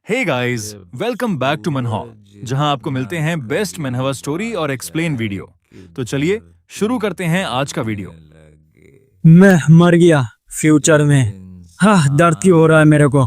Hey guys, welcome back to manhwa, जहां आपको मिलते हैं बेस्ट मनहवा स्टोरी और एक्सप्लेन वीडियो। तो चलिए शुरू करते हैं आज का वीडियो। मैं मर गया फ्यूचर में। हाँ, दर्द क्यों हो रहा है मेरे को।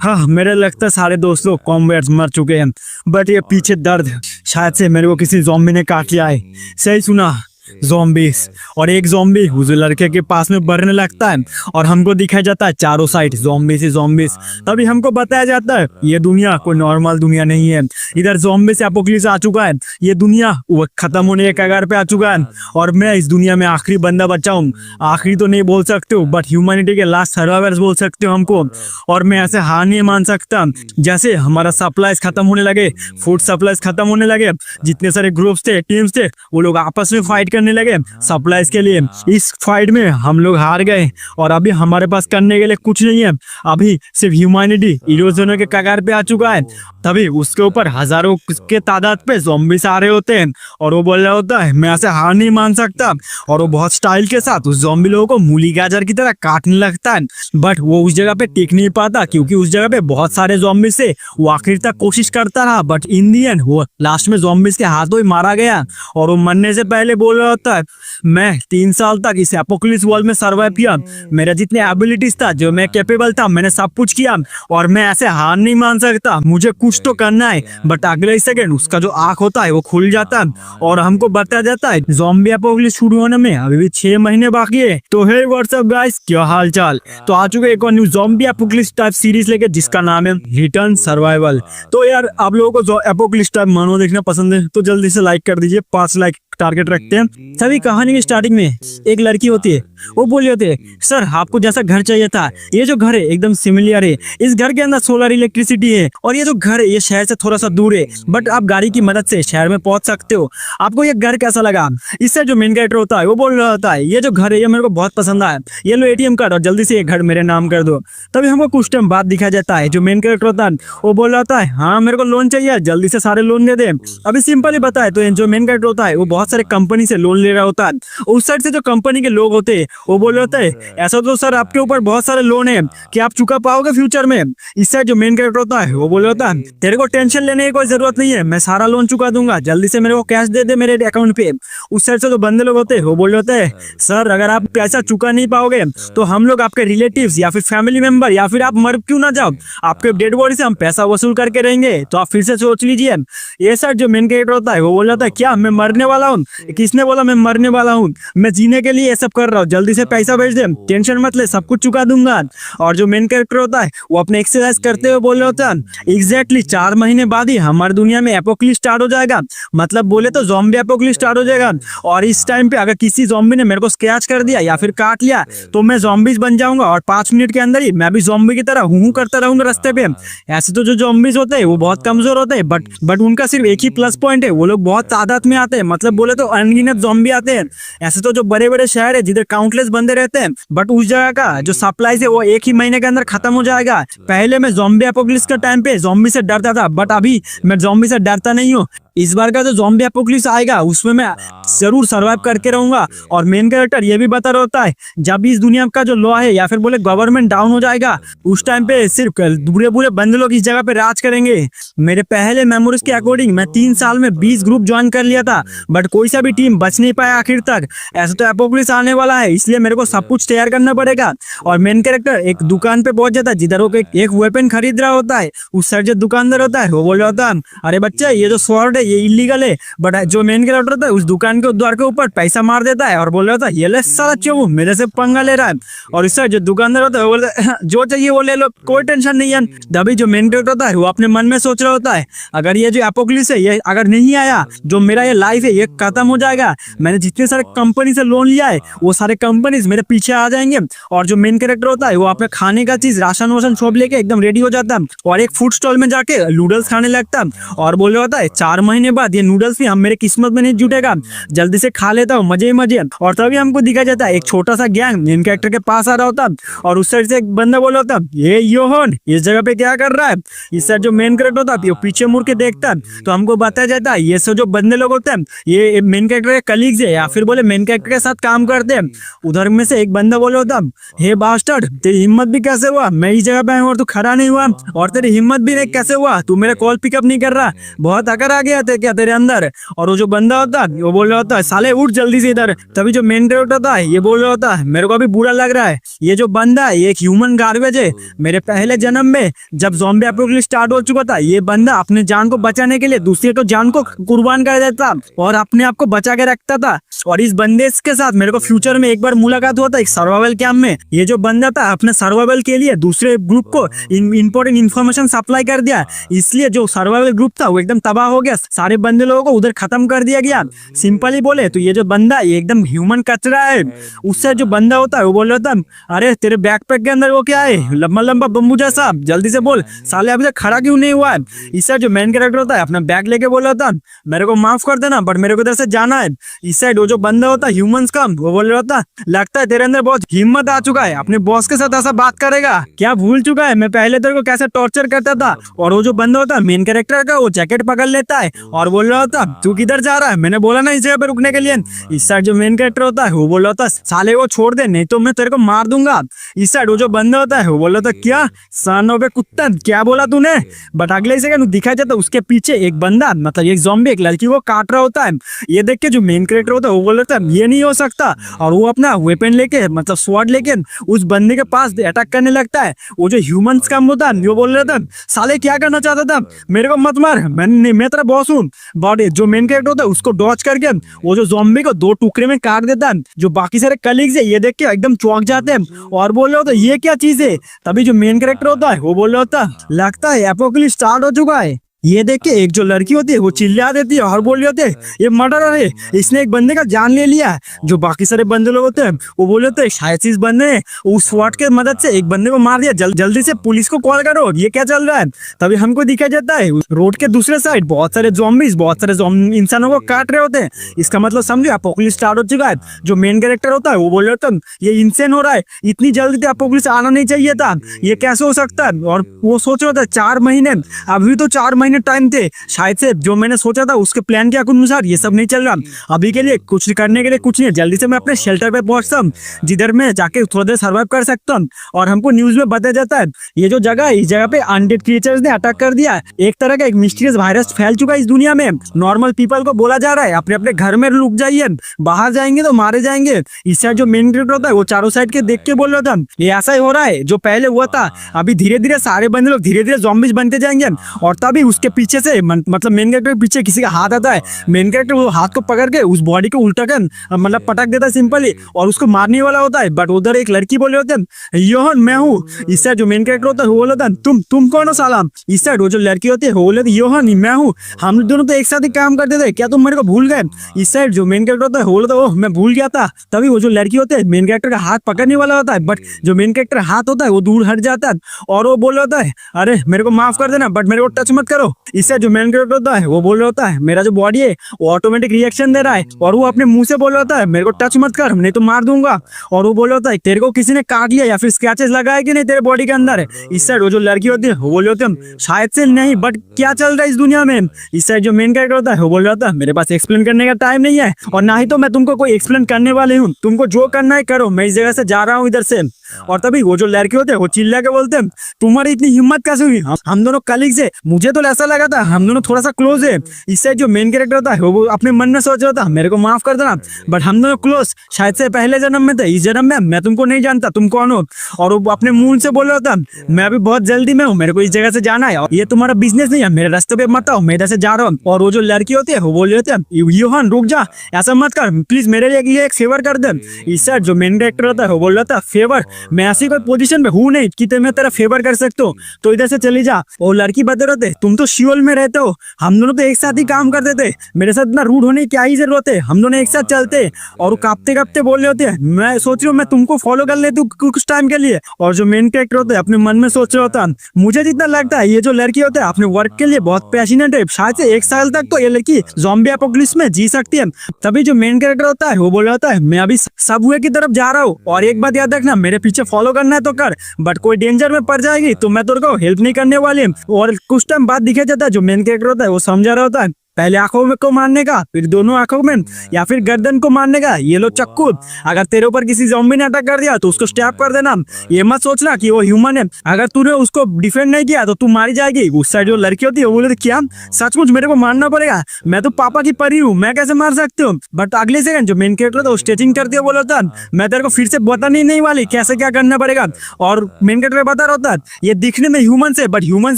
हाँ, मेरे लगता है सारे दोस्त लोग कॉम्बैट्स मर चुके हैं, बट ये पीछे दर्द शायद से मेरे को किसी ज़ॉम्बी ने काट लिया है। सही सुना, ज़ॉम्बीज। और एक ज़ॉम्बी उस लड़के के पास में बढ़ने लगता है और हमको दिखाया जाता है चारों साइड ज़ॉम्बीज ही ज़ॉम्बीज। तभी हमको बताया जाता है ये दुनिया कोई नॉर्मल दुनिया नहीं है। इधर ज़ॉम्बी से एपोकलिप्स आ चुका है, ये दुनिया वो खत्म होने के कगार पे आ चुका है और मैं इस दुनिया में आखिरी बंदा बचा हूँ। आखिरी तो नहीं बोल सकते हो, बट ह्यूमैनिटी के लास्ट सर्वाइवर्स बोल सकते हो हमको। और मैं ऐसे हार नहीं मान सकता। जैसे हमारा सप्लाईज खत्म होने लगे, फूड सप्लाईज खत्म होने लगे, जितने सारे ग्रुप्स थे, टीम्स थे, वो लोग आपस में फाइट करने लगे सप्लाईज के लिए। इस फाइट में हम लोग हार गए और अभी हमारे पास करने के लिए कुछ नहीं है। अभी सिर्फ ह्यूमैनिटी इरोजन के कगार पे आ चुका है। तभी उसके ऊपर हजारों के तादाद पे ज़ॉम्बीज आ रहे होते हैं और वो बोल रहा होता है मैं ऐसे हार नहीं मान सकता। और वो बहुत स्टाइल के साथ उस ज़ॉम्बी लोगों को मूली गाजर की तरह काटने लगता है, बट वो उस जगह पे टिक नहीं पाता क्योंकि उस जगह पे बहुत सारे ज़ॉम्बीज से वो आखिर तक कोशिश करता रहा, बट इन दी एंड वो लास्ट में ज़ॉम्बीज के हाथों ही मारा गया। और वो मरने से पहले बोल रहा होता है मैं 3 साल तक इस एपोकलिप्स वर्ल्ड में सर्वाइव किया, मेरा जितने एबिलिटीज था, जो मैं कैपेबल था, मैंने सब कुछ किया और मैं ऐसे हार नहीं मान सकता। मुझे कुछ तो करना है। बट अगले सेकंड उसका जो आंख होता है वो खुल जाता है और हमको बताया जाता है ज़ॉम्बी एपोकलिप्स शुरू होने में अभी भी 6 महीने बाकी है। तो हे व्हाट्सअप गाइस, क्या हाल चाल। तो आ चुके एक और new zombie apocalypse type series लेके जिसका नाम है रिटर्न सर्वाइवल। तो यार आप लोगों को एपोकलिप्स टाइप मानो देखना पसंद है तो जल्दी से लाइक कर दीजिए, 5 लाइक टारगेट रखते हैं। सभी कहानी की स्टार्टिंग में एक लड़की होती है, वो बोल रही होती है सर आपको जैसा घर चाहिए था, ये जो घर है एकदम सिमिलर है, इस घर के अंदर सोलर इलेक्ट्रिसिटी है और ये जो घर है ये शहर से थोड़ा सा दूर है, बट आप गाड़ी की मदद से शहर में पहुंच सकते हो। आपको ये घर कैसा लगा। इससे जो मेन कैरेक्टर होता है वो बोल रहा होता है ये जो घर है ये मेरे को बहुत पसंद आया, ये लो ATM कार्ड और जल्दी से ये घर मेरे नाम कर दो। तभी हमको कुछ टाइम बाद दिखाया जाता है जो मेन कैरेक्टर होता है वो बोल रहा होता है हाँ मेरे को लोन चाहिए, जल्दी से सारे लोन दे दे। अभी सिंपल ही बताए तो जो मेन कैरेक्टर होता है वो बहुत सारे कंपनी से लोन ले रहा होता है। उस साइड से जो कंपनी के लोग होते हैं वो बोल रहे होते हैं ऐसा तो सर आपके ऊपर बहुत सारे लोन है कि आप चुका पाओगे फ्यूचर में। इस साइड जो मेन कैरेक्टर होता है वो बोल रहा होता है तेरे को टेंशन लेने की कोई जरूरत नहीं है, मैं सारा लोन चुका दूंगा, जल्दी से मेरे को कैश दे दे मेरे अकाउंट पे। उस साइड से जो बंदे लोग होते हैं वो बोल रहे होते हैं सर अगर आप पैसा चुका नहीं पाओगे तो हम लोग आपके रिलेटिव्स या फिर फैमिली मेंबर या फिर आप मर क्यों ना जाओ, आपके डेड बॉडी से हम पैसा वसूल करके रहेंगे, तो आप फिर से सोच लीजिए। ये सर जो मेन कैरेक्टर होता है वो बोल रहा था क्या मैं मरने वाला हूँ, किसने बोला मैं मरने वाला हूँ, मैं जीने के लिए ये सब कर रहा हूँ, जल्दी से पैसा भेज दे, टेंशन मत ले, सब कुछ चुका दूंगा। और जो मेन कैरेक्टर होता है वो अपने एक्सरसाइज करते हुए बोल रहा होता है एग्जैक्टली 4 महीने बाद ही हमारी दुनिया में एपोकलिप्स स्टार्ट हो जाएगा, मतलब बोले तो ज़ॉम्बी एपोकलिप्स स्टार्ट हो जाएगा। और इस टाइम पे अगर किसी ज़ॉम्बी ने मेरे को स्क्रैच कर दिया या फिर काट लिया तो मैं ज़ॉम्बीज बन जाऊंगा और 5 मिनट के अंदर ही मैं भी ज़ॉम्बी की तरह हूं करता रहूंगा रास्ते पे। ऐसे तो जो ज़ॉम्बीज होते हैं वो बहुत कमजोर होते हैं, बट उनका सिर्फ एक ही प्लस पॉइंट है, वो लोग बहुत तादाद में आते हैं, मतलब बोले तो अनगिनत ज़ॉम्बी आते हैं। ऐसे तो जो बड़े बड़े शहर है जिधर काउंटलेस बंदे रहते हैं, बट उस जगह का जो सप्लाई है वो 1 ही महीने के अंदर खत्म हो जाएगा। पहले मैं ज़ॉम्बी एपोकलिप्स के टाइम पे ज़ॉम्बी से डरता था, बट अभी मैं ज़ॉम्बी से डरता नहीं हूँ। इस बार का जो ज़ॉम्बी एपोकलिप्स आएगा उसमें मैं जरूर सर्वाइव करके रहूंगा। और मेन कैरेक्टर ये भी बता रहा होता है जब इस दुनिया का जो लॉ है या फिर बोले गवर्नमेंट डाउन हो जाएगा उस टाइम पे सिर्फ बुरे बुरे बंदे लोग इस जगह पे राज करेंगे। मेरे पहले मेमोरीज के अकॉर्डिंग मैं 3 साल में 20 ग्रुप ज्वाइन कर लिया था, बट कोई सा भी टीम बच नहीं पाया आखिर तक। ऐसा तो एपोकलिप्स आने वाला है इसलिए मेरे को सब कुछ तैयार करना पड़ेगा। और मेन कैरेक्टर एक दुकान पे पहुंच जाता है जिधर वो एक वेपन खरीद रहा होता है। उस साइड जो दुकानदार होता है वो बोल रहा होता है अरे बच्चे ये जो स्वॉर्ड है ये इलीगल है, बट जो मेन कैरेक्टर होता है उस दुकान के द्वार के ऊपर पैसा मार देता है और बोल रहा था ये ले साला चो मेरे से पंगा ले रहा है। और इससे जो दुकानदार होता है वो बोलता जो चाहिए वो ले लो, कोई टेंशन नहीं है। तभी जो मेन कैरेक्टर होता है वो अपने मन में सोच रहा होता है अगर ये जो एपोकलिप्स है ये अगर नहीं आया जो मेरा ये लाइफ है ये खत्म हो जाएगा। मैंने जितने सारे कंपनी से लोन लिया है वो सारे कंपनीज मेरे पीछे आ जाएंगे। और जो मेन कैरेक्टर होता है वो अपने खाने का चीज राशन वाशन सब लेके एकदम रेडी हो जाता है और एक फूड स्टॉल में जाके नूडल्स खाने लगता है और बोल रहा होता है 4 महीने बाद ये नूडल्स भी हम मेरे किस्मत में नहीं जुटेगा, जल्दी से खा लेता हूँ, मजे ही मजे। और तभी हमको दिखा जाता है एक छोटा सा गैंग मेन कैरेक्टर के पास आ रहा होता और उस साइड से एक बंदा बोला होता, ये योहन इस जगह पे क्या कर रहा है। इस साइड जो मेन कैरेक्टर होता है वो पीछे मुड़ के देखता है तो हमको बताया जाता है ये सब जो बंदे लोग होते हैं ये मेन कैरेक्टर के कलीग्स है या फिर बोले मेन कैरेक्टर के साथ काम करते हैं। उधर में से एक बंदा बोला होता, हे बास्टर्ड तेरी हिम्मत भी कैसे हुआ, मैं इस जगह पे आया और तू खड़ा नहीं हुआ, और तेरी हिम्मत भी नहीं कैसे हुआ, तू मेरा कॉल पिकअप नहीं कर रहा, बहुत अकड़ आ गया थे क्या तेरे अंदर। और वो जो बंदा होता है वो बोल रहा होता है, साले उठ जल्दी से इधर। तभी जो मेन कैरेक्टर होता है ये बोल रहा होता है, मेरे को अभी बुरा लग रहा है, ये जो बंदा है ये एक ह्यूमन गार्बेज है। मेरे पहले जन्म में जब ज़ॉम्बी एपोकलिप्स स्टार्ट हो चुका था ये बंदा अपने जान को बचाने के लिए दूसरे को जान को कुर्बान कर देता और अपने आप को बचा के रखता था। और इस बंदे के साथ मेरे को फ्यूचर में एक बार मुलाकात हुआ था एक सर्वाइवल कैंप में। ये जो बंदा था अपने सर्वाइवल के लिए दूसरे ग्रुप को इंपॉर्टेंट इन्फॉर्मेशन सप्लाई कर दिया, इसलिए जो सर्वाइवल ग्रुप था वो एकदम तबाह हो गया, सारे बंदे लोगों को उधर खत्म कर दिया गया। सिंपली बोले तो ये जो बंदा ये एकदम ह्यूमन कचरा है। उससे जो बंदा होता है वो बोल रहा था, अरे तेरे बैकपैक के अंदर वो क्या है, लंबा लंबा बम्बू जैसा, जल्दी से बोल, साले अभी तक खड़ा क्यों नहीं हुआ है। इससे जो मेन कैरेक्टर होता है अपना बैग लेके बोल रहा था, मेरे को माफ कर देना बट मेरे को इधर से जाना है। इस साइड वो जो बंदा होता है ह्यूमंस का वो बोल रहा था, लगता है तेरे अंदर बहुत हिम्मत आ चुका है, अपने बॉस के साथ ऐसा बात करेगा क्या, भूल चुका है मैं पहले तेरे को कैसे टॉर्चर करता था। और वो जो बंदा होता है मेन कैरेक्टर का वो जैकेट पकड़ लेता है और बोल रहा होता, तू किधर जा रहा है, मैंने बोला ना इस जगह पे रुकने के लिए। इस साइड जो मेन कैरेक्टर होता है वो बोल रहा होता, साले वो छोड़ दे नहीं तो मैं तेरे को मार दूंगा। इस साइड वो जो बंदा होता है वो बोल रहा था, क्या सानों पे कुत्ता क्या बोला तूने। बट अगले सेकंड दिखा जाता उसके पीछे एक बंदा मतलब एक ज़ॉम्बी एक लड़की को काट रहा होता है। ये देख के जो मेन कैरेक्टर होता है वो बोल रहा था, ये नहीं हो सकता, और वो अपना वेपन लेके मतलब स्वॉर्ड लेके उस बंदे के पास अटैक करने लगता है। वो जो ह्यूमंस का होता है वो बोल रहा था, साले क्या करना चाहता था, मेरे को मत मार, मैं तेरा बॉस हूँ। बट जो मेन कैरेक्टर होता है उसको डॉच करके वो जो ज़ॉम्बी को दो टुकड़े में काट देता है। जो बाकी सारे कलीग्स है ये देख के एकदम चौंक जाते हैं और बोल रहा होता ये क्या चीज है। तभी जो मेन कैरेक्टर होता है वो बोल रहा होता, लगता है एपोकलिप्स स्टार्ट हो चुका है। ये देख के एक जो लड़की होती है वो चिल्ला देती है और बोल रही होती है, ये मर्डर है, इसने एक बंदे का जान ले लिया। जो बाकी सारे बंदे लोग होते हैं वो बोल रहे थे, शायद से इस बंदे ने उस स्वॉर्ड के मदद से एक बंदे को मार दिया, जल्दी से पुलिस को कॉल करो, ये क्या चल रहा है। तभी हमको दिखा जाता है रोड के दूसरे साइड बहुत सारे ज़ॉम्बीज बहुत सारे इंसानों को काट रहे होते हैं। इसका मतलब समझो एपोकलिप्स स्टार्ट हो चुका है। जो मेन कैरेक्टर होता है वो बोल रहे थे, ये इंसेन हो रहा है, इतनी जल्दी एपोकलिप्स आना नहीं चाहिए था, ये कैसे हो सकता है। और वो सोच रहा था 4 महीने, अभी तो 4 महीने टाइम थे, शायद से जो मैंने सोचा था उसके प्लान के अनुसार ये सब नहीं चल रहा। अभी के लिए कुछ करने के लिए कुछ नहीं, जल्दी से मैं अपने शेल्टर पे पहुंचता हूँ जिधर मैं जाके थोड़ा देर सर्वाइव कर सकता हूँ। और हमको न्यूज में बताया जाता है ये जो जगह है इस जगह पे अनडेड क्रिएचर्स ने अटैक कर दिया, एक तरह का एक मिस्टीरियस वायरस फैल चुका है इस दुनिया में। नॉर्मल पीपल को बोला जा रहा है अपने अपने घर में रुक जाइए, बाहर जाएंगे तो मारे जाएंगे। इस साइड जो मेन कैरेक्टर होता है वो चारों साइड के देख के बोल रहा था, ये ऐसा ही हो रहा है जो पहले हुआ था, अभी धीरे धीरे सारे बंदे लोग धीरे धीरे ज़ॉम्बीज बनते जाएंगे। और तभी उसके पीछे से मतलब मेन कैरेक्टर के पीछे किसी का हाथ आता है, मेन कैरेक्टर वो हाथ को पकड़ के उस बॉडी को उल्टा कर मतलब पटक देता है सिंपली और उसको मारने वाला होता है। बट उधर एक लड़की बोले होते हैं, योहन मैं हूँ। इस साइड जो मेन कैरेक्टर होता है वो बोलता है, तुम कौन हो साला। इस साइड वो जो लड़की होती है वो बोले योहन मैं हूँ, हम दोनों तो एक साथ ही काम करते थे, क्या तुम मेरे को भूल गए। इस साइड जो मेन कैरेक्टर होता है वो बोलता है, ओह मैं भूल गया था। तभी वो जो लड़की होती है मेन कैरेक्टर का हाथ पकड़ने वाला होता है, बट जो मेन कैरेक्टर हाथ होता है वो दूर हट जाता है और वो बोल रहा होता है, अरे मेरे को माफ कर देना बट मेरे को टच मत करो। इससे जो मेन कैरेक्टर होता है वो बोल रहा होता है, मेरा जो बॉडी है वो ऑटोमेटिक रिएक्शन दे रहा है, और वो अपने मुंह से बोल रहा होता है, मेरे को टच मत कर नहीं तो मार दूंगा। और वो बोल रहा होता है, तेरे को किसी ने काट लिया या फिर स्क्रैचेस लगाए कि नहीं तेरे बॉडी के अंदर। इस साइड वो जो लड़की होती है वो बोल रहे होते हैं, शायद से नहीं बट क्या चल रहा है इस दुनिया में। इस साइड जो मेन कैरेक्टर होता है वो बोल रहा था, मेरे पास एक्सप्लेन करने का टाइम नहीं है और ना ही तो मैं तुमको कोई एक्सप्लेन करने वाले हूँ, तुमको जो करना है करो, मैं इस जगह से जा रहा हूँ इधर से। और तभी वो जो लड़के होते हैं वो चिल्ला के बोलते हैं, तुम्हारी इतनी हिम्मत कैसे हुई, हम दोनों कलीग्स है, मुझे तो ऐसा लगा था हम दोनों थोड़ा सा क्लोज है। इससे जो मेन कैरेक्टर होता है वो अपने मन में सोच रहा था, मेरे को माफ कर देना बट हम दोनों क्लोज शायद से पहले जन्म में थे, इस जन्म में मैं तुमको नहीं जानता तुम कौन हो। और वो अपने मुंह से बोल रहा था, मैं अभी बहुत जल्दी में हूँ, मेरे को इस जगह से जाना है और ये तुम्हारा बिजनेस नहीं है, मेरे रास्ते पे मत आओ, मैं इधर से जा रहा हूँ। और वो जो लड़की होती है वो बोल रहे थे, योहन रुक जा, ऐसा मत कर, प्लीज मेरे लिए एक फेवर कर दे। इस साइड जो मेन कैरेक्टर होता है वो बोल रहा था, फेवर, मैं ऐसी कोई पोजीशन में हूँ नहीं कि मैं तेरा फेवर कर सकता हूँ, तो इधर से चली जा। और लड़की बता रहे थे, तुम तो शियोल में रहते हो, हम दोनों तो एक साथ ही काम करते थे, मेरे साथ इतना रूड होने की क्या ही जरूरत है, हम दोनों एक साथ चलते। और कांपते कांपते बोल रहे होते हैं, मैं सोच रही हूँ मैं तुमको फॉलो कर लेती हूँ कुछ टाइम के लिए। और जो मेन कैरेक्टर होता है अपने मन में सोच रहा होता है, मुझे जितना लगता है ये जो लड़की होता है अपने वर्क के लिए बहुत पैशनेट है, शायद से 1 साल तक तो ये लड़की ज़ॉम्बी एपोकलिप्स में जी सकती है। तभी जो मेन कैरेक्टर होता है वो बोल रहा होता है, मैं अभी सबवे की तरफ जा रहा हूँ, और एक बात याद रखना, मेरे पीछे फॉलो करना है तो कर, बट कोई डेंजर में पड़ जाएगी तो मैं तेरे को हेल्प नहीं करने वाली। और कुछ टाइम बाद दिखा जाता है जो मेन कैरेक्टर होता है वो समझा रहा होता है, पहले आंखों में को मारने का, फिर दोनों आंखों में, या फिर गर्दन को मारने का। ये लो चक्कू, अगर तेरे ऊपर किसी ज़ॉम्बी ने अटैक कर दिया तो उसको स्टैब कर देना। ये मत सोचना कि वो ह्यूमन है, अगर तूने उसको डिफेंड नहीं किया तो तू मारी जाएगी। उस साइड जो लड़की होती है वो बोले, क्या सचमुच मेरे को मारना पड़ेगा, मैं तो पापा की परी हूँ, मैं कैसे मार सकती हूँ। बट अगले सेकंड जो मेन कैरेक्टर था वो स्ट्रेचिंग करती है, बोला था मैं तेरे को फिर से बताने नहीं वाली कैसे क्या करना पड़ेगा। और मेन कैरेक्टर बता रहा होता है, ये दिखने में ह्यूमन से बट ह्यूमन